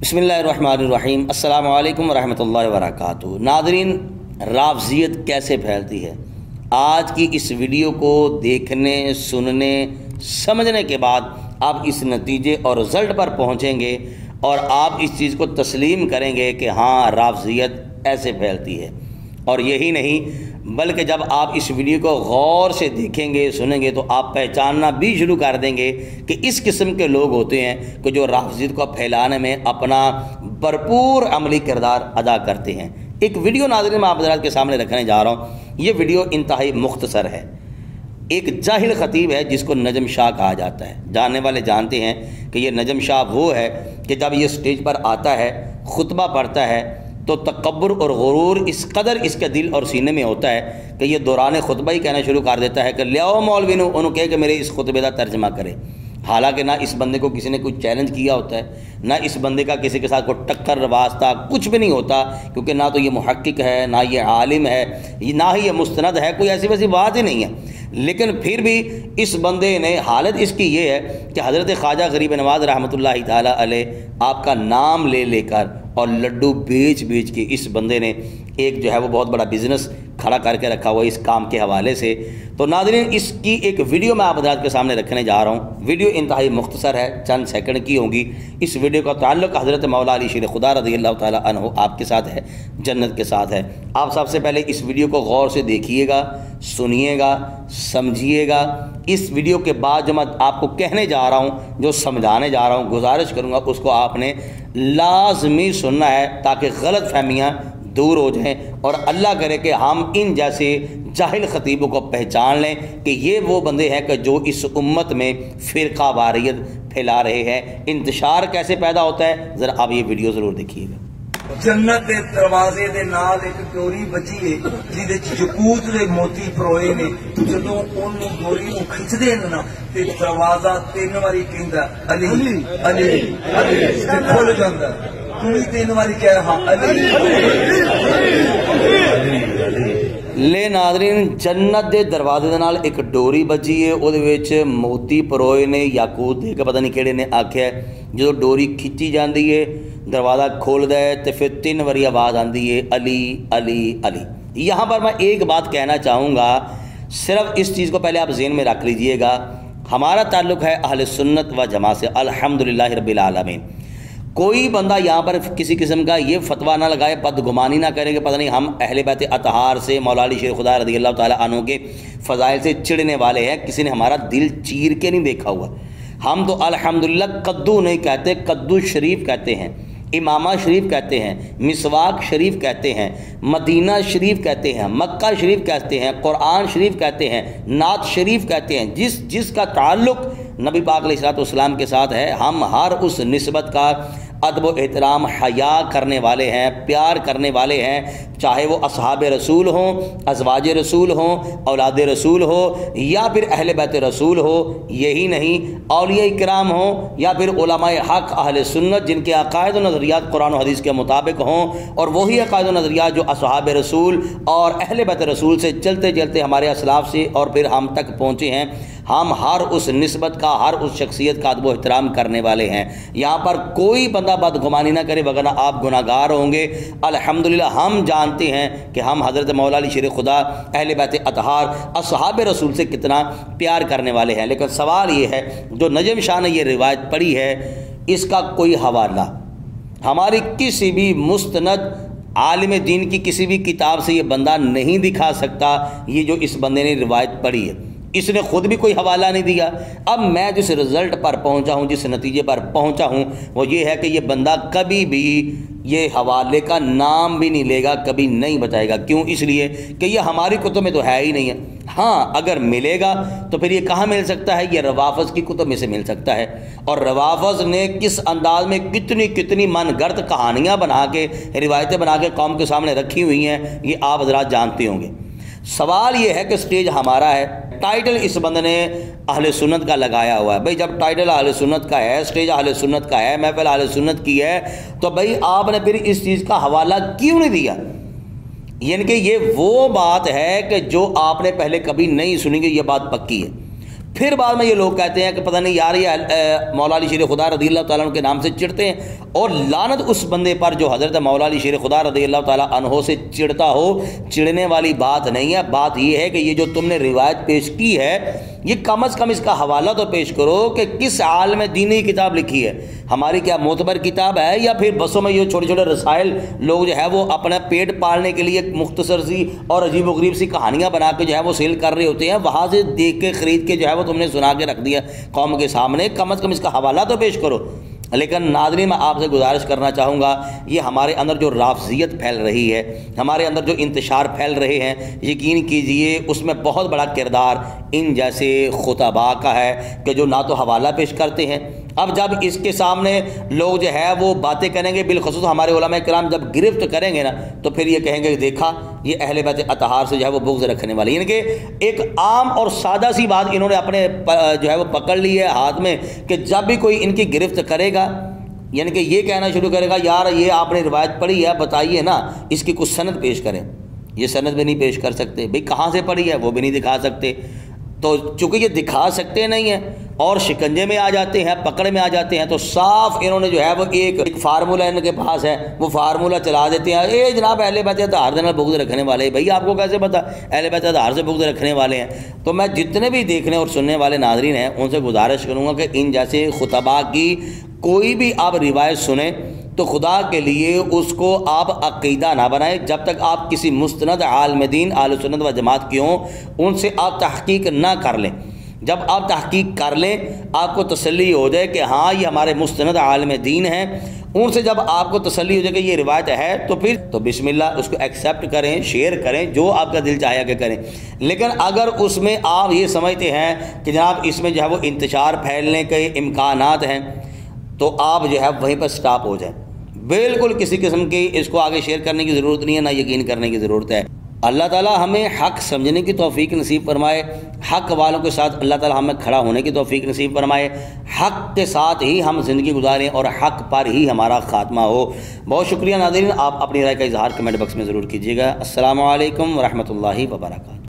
बिस्मिल्लाहिर्रहमानिर्रहीम। अस्सलामु अलैकुम वरहमतुल्लाहि वबरकातुहू। नाज़रीन, राफ़ज़ियत कैसे फैलती है, आज की इस वीडियो को देखने, सुनने, समझने के बाद आप इस नतीजे और रिज़ल्ट पर पहुँचेंगे और आप इस चीज़ को तस्लीम करेंगे कि हाँ, राफ़ज़ियत ऐसे फैलती है। और यही नहीं बल्कि जब आप इस वीडियो को गौर से देखेंगे, सुनेंगे, तो आप पहचानना भी शुरू कर देंगे कि इस किस्म के लोग होते हैं कि जो राफ़ज़ियत को फैलाने में अपना भरपूर अमली किरदार अदा करते हैं। एक वीडियो नाज़रीन मैं आप हज़रात के सामने रखने जा रहा हूँ। ये वीडियो इंतहाई मुख्तसर है। एक जाहिल ख़तीब है जिसको नजम शाह कहा जाता है। जानने वाले जानते हैं कि ये नजम शाह वो है कि जब ये स्टेज पर आता है, खुतबा पढ़ता है, तो तकब्बुर और गुरूर इस कदर इसके दिल और सीने में होता है कि ये दौरान खुतबा ही कहना शुरू कर देता है कि लियाओ मौलवी नू उन्होंने कहे कि मेरे इस खुतबे का तर्जमा करे। हालांकि ना इस बंदे को किसी ने कुछ चैलेंज किया होता है, ना इस बंदे का किसी के साथ कोई टक्कर वास्ता कुछ भी नहीं होता, क्योंकि ना तो ये मुहक्किक है, ना ये आलिम है, ना ही ये मुस्तनद है, कोई ऐसी वैसी बात ही नहीं है। लेकिन फिर भी इस बंदे ने हालत इसकी ये है कि हज़रत ख्वाजा गरीब नवाज़ रहमतुल्लाहि ताला अलैह आपका नाम ले लेकर और लड्डू बेच बेच के इस बंदे ने एक जो है वो बहुत बड़ा बिज़नेस खड़ा करके रखा हुआ इस काम के हवाले से। तो नाज़रीन, इसकी एक वीडियो मैं आप हज़रात के सामने रखने जा रहा हूँ। वीडियो इंतहाई मुख्तसर है, चंद सेकंड की होगी। इस वीडियो का ताल्लुक़ हज़रत मौला अली शेर खुदा रज़ियल्लाहु ताला अन्हु आपके साथ है, जन्नत के साथ है। आप सबसे पहले इस वीडियो को गौर से देखिएगा, सुनिएगा, समझिएगा। इस वीडियो के बाद जो मैं आपको कहने जा रहा हूँ, जो समझाने जा रहा हूँ, गुजारिश करूँगा उसको आपने लाजमी सुनना है ताकि गलत फहमियाँ दूर हो जाएं और अल्लाह करे कि हम इन जैसे जाहिल ख़तीबों को पहचान लें कि ये वो बंदे हैं कि जो इस उम्मत में फ़िरका वारियत फैला रहे हैं। इंतशार कैसे पैदा होता है, ज़रा आप ये वीडियो ज़रूर देखिएगा। जन्नत के दरवाजे दे नाल एक डोरी बची है जिहदे जकूत दे मोती परोए ने। जदों ओनू डोरी नूं खिचदे ने ना ते दरवाजा 3 वारी कहंदा अली अली अली ते खुल जांदा। तू भी 3 वारी कह हां अली ले नाज़रीन, जन्नत के दरवाजे दे नाल एक डोरी बची है, उहदे विच मोती परोए ने, याकूत दे के पता नहीं किहड़े ने आख्या। जो डोरी खिंची जाती है, दरवाज़ा खोलता है तो फिर 3 बारी आवाज़ आती है अली अली अली। यहाँ पर मैं एक बात कहना चाहूँगा, सिर्फ इस चीज़ को पहले आप ज़हन में रख लीजिएगा। हमारा ताल्लुक़ है अहले सुन्नत व जमात से, अल्हम्दुलिल्लाह रब्बिल आलमीन। कोई बंदा यहाँ पर किसी किस्म का ये फतवा ना लगाए, बदगुमानी ना करे कि पता नहीं हम अहले बैत अतहार से, मौला अली शेर खुदा रज़ियल्लाहु ताला अन्हु के फ़ज़ाइल से चिढ़ने वाले हैं। किसी ने हमारा दिल चीर के नहीं देखा हुआ। हम तो अल्हम्दुलिल्लाह कद्दू नहीं कहते, कद्दू शरीफ कहते हैं, इमामा शरीफ कहते हैं, मिसवाक शरीफ कहते हैं, मदीना शरीफ कहते हैं, मक्का शरीफ कहते हैं, कुरान शरीफ कहते हैं, नात शरीफ कहते हैं। जिसका ताल्लुक़ नबी पाक अलैहिस्सलाम के साथ है, हम हर उस निस्बत का अदब व एहतराम, हया करने वाले हैं, प्यार करने वाले हैं। चाहे वो असहाब रसूल हों, अज़वाज रसूल हों, औलाद रसूल हो, या फिर अहले बैत रसूल हो, यही नहीं औलिया इकराम हों, या फिर उलमाए हक़ अहले सुन्नत जिनके अक़ायद व नज़रियात कुरान और हदीस के मुताबिक हों, और वही अक़ायद व नज़रियात जो असहाब रसूल और अहले बैत रसूल से चलते चलते हमारे असलाफ से और फिर हम तक पहुँचे हैं। हम हर उस निस्बत का, हर उस शख्सियत का अदब व एहतराम करने वाले हैं। यहाँ पर कोई बंदा बदगुमानी ना करे, वरना आप गुनाहगार होंगे। अल्हम्दुलिल्लाह हम जानते हैं कि हम हज़रत मौला अली शेर खुदा, अहले बैत अतहार, असहाब रसूल से कितना प्यार करने वाले हैं। लेकिन सवाल ये है, जो नजम शाह ने ये रिवायत पढ़ी है, इसका कोई हवाला हमारी किसी भी मुस्तनद आलिम दीन की किसी भी किताब से ये बंदा नहीं दिखा सकता। ये जो इस बंदे ने रिवायत पढ़ी है, इसने ख़ुद भी कोई हवाला नहीं दिया। अब मैं जिस रिज़ल्ट पर पहुंचा हूं, जिस नतीजे पर पहुंचा हूं, वो ये है कि ये बंदा कभी भी ये हवाले का नाम भी नहीं लेगा, कभी नहीं बताएगा। क्यों? इसलिए कि ये हमारी कुतुब में तो है ही नहीं है। हाँ, अगर मिलेगा तो फिर ये कहाँ मिल सकता है? ये रवाफ़ज़ की कुतुब में से मिल सकता है। और रवाफ़ज़ ने किस अंदाज में कितनी कितनी मनगढ़ंत कहानियाँ बना के, रिवायतें बना के कौम के सामने रखी हुई हैं, ये आप हज़रात जानते होंगे। सवाल ये है कि स्टेज हमारा है, टाइटल इस बंदे ने अहले सुन्नत का लगाया हुआ है। भाई जब टाइटल अहले सुन्नत का है, स्टेज अहले सुन्नत का है, महफ़िल अहले सुन्नत की है, तो भाई आपने फिर इस चीज़ का हवाला क्यों नहीं दिया? यानी कि ये वो बात है कि जो आपने पहले कभी नहीं सुनी, ये बात पक्की है। پھر بعد میں یہ لوگ کہتے ہیں کہ پتہ نہیں یار یہ مولا علی شیر خدا رضی اللہ تعالیٰ عنہ کے نام سے چڑھتے ہیں، اور لعنت اس بندے پر جو حضرت مولا علی شیر خدا رضی اللہ تعالیٰ عنہ سے چڑھتا ہو۔ چڑھنے والی بات نہیں ہے، بات یہ ہے کہ یہ جو تم نے روایت پیش کی ہے یہ کم از کم اس کا حوالہ تو پیش کرو کہ کس عالم دینی کتاب لکھی ہے، ہماری کیا معتبر کتاب ہے، یا پھر بسوں میں یہ چھوٹے چھوٹے رسائل لوگ جو ہے وہ اپنا پیٹ پالنے کے لیے مختصر سی اور عجیب و غریب سی کہانیاں بنا کے جو ہے وہ سیل کر رہے ہوتے ہیں، وہاں سے دیکھ کے خرید کے جو ہے وہ تم نے سنا کے رکھ دیا قوم کے سامنے۔ کم از کم اس کا حوالہ تو پیش کرو۔ لیکن ناظرین میں آپ سے گزارش کرنا چاہوں گا، یہ ہمارے اندر جو رافضیت پھیل رہی ہے، ہمارے اندر جو انتشار پھیل رہے ہیں، یقین کیجئے اس میں بہت بڑا کردار ان جیسے خطباء کا ہے کہ جو نہ تو حوالہ پیش کرتے ہیں۔ اب جب اس کے سامنے لوگ جو ہے وہ باتیں کریں گے، بالخصوص ہمارے علماء کرام جب گرفت کریں گے نا، تو پھر یہ کہیں گے دیکھا یہ اہل بیت اطہار سے جو ہے وہ بغض رکھنے والے، یعنی کہ ایک عام اور سادہ سی بات انہوں نے اپنے جو ہے وہ پکڑ لی ہے ہاتھ میں کہ جب بھی کوئی ان کی گرفت کرے گا، یعنی کہ یہ کہنا شروع کرے گا یار یہ آپ نے روایت پڑھی ہے، بتائیے نا اس کی کچھ سند پیش کریں۔ یہ سند بھی نہیں پیش کر سکتے، بھئی کہاں سے پڑھی ہے وہ بھی نہیں دکھا سکتے۔ تو چونکہ یہ دکھا سکتے نہیں ہیں اور شکنجے میں آ جاتے ہیں، پکڑ میں آ جاتے ہیں، تو صاف انہوں نے جو ہے وہ ایک فارمولہ ان کے پاس ہے، وہ فارمولہ چلا دیتے ہیں، اے جناب اہل بیت اطہار سے بغض رکھنے والے، بھئی آپ کو کیسے پتہ اہل بیت اطہار سے بغض رکھنے والے ہیں۔ تو میں جتنے بھی دیکھنے اور سننے والے ناظرین ہیں ان سے گزارش کروں گا کہ ان جیسے خطباء کی کوئی بھی آپ روایت سنیں تو خدا کے لیے اس کو آپ عقیدہ نہ بنائیں، جب تک آپ کسی مستند عالم دین اہل سنت و جماعت کی ہوں ان سے آپ تحقیق نہ کر لیں۔ جب آپ تحقیق کر لیں، آپ کو تسلی ہو جائے کہ ہاں یہ ہمارے مستند عالم دین ہیں، ان سے جب آپ کو تسلی ہو جائے کہ یہ روایت ہے تو پھر تو بسم اللہ اس کو ایکسیپٹ کریں، شیئر کریں، جو آپ کا دل چاہے کہ کریں۔ لیکن اگر اس میں آپ یہ سمجھتے ہیں کہ جناب اس میں جو ہے وہ انتشار پھیلنے کے امکانات ہیں، تو آپ جو ہے وہیں پر سٹاپ ہو جائیں۔ بالکل کسی قسم کی اس کو آگے شیئر کرنے کی ضرورت نہیں ہے، نہ یقین کرنے کی ضرورت ہے۔ اللہ تعالیٰ ہمیں حق سمجھنے کی توفیق نصیب فرمائے، حق والوں کے ساتھ اللہ تعالیٰ ہمیں کھڑا ہونے کی توفیق نصیب فرمائے، حق کے ساتھ ہی ہم زندگی گزاریں اور حق پر ہی ہمارا خاتمہ ہو۔ بہت شکریہ ناظرین، آپ اپنی رائے کا اظہار کمنٹ باکس میں ضرور کیجیے گا۔ السلام علیکم ورحمۃ اللہ وبرکاتہ۔